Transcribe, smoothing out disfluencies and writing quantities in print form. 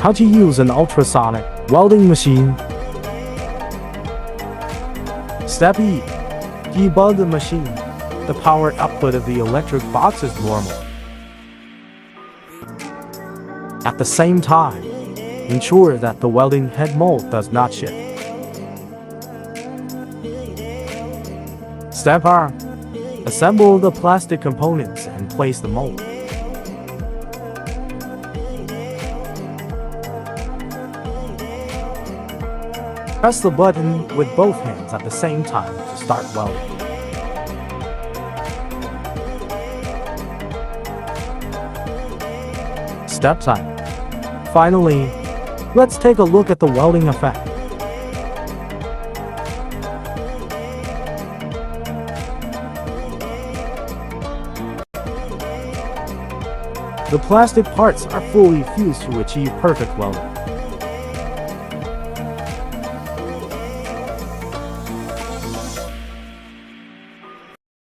How to use an ultrasonic welding machine. Step E. Debug the machine. The power output of the electric box is normal. At the same time, ensure that the welding head mold does not shift. Step R. Assemble the plastic components and place the mold. Press the button with both hands at the same time to start welding. Step 10. Finally, let's take a look at the welding effect. The plastic parts are fully fused to achieve perfect welding.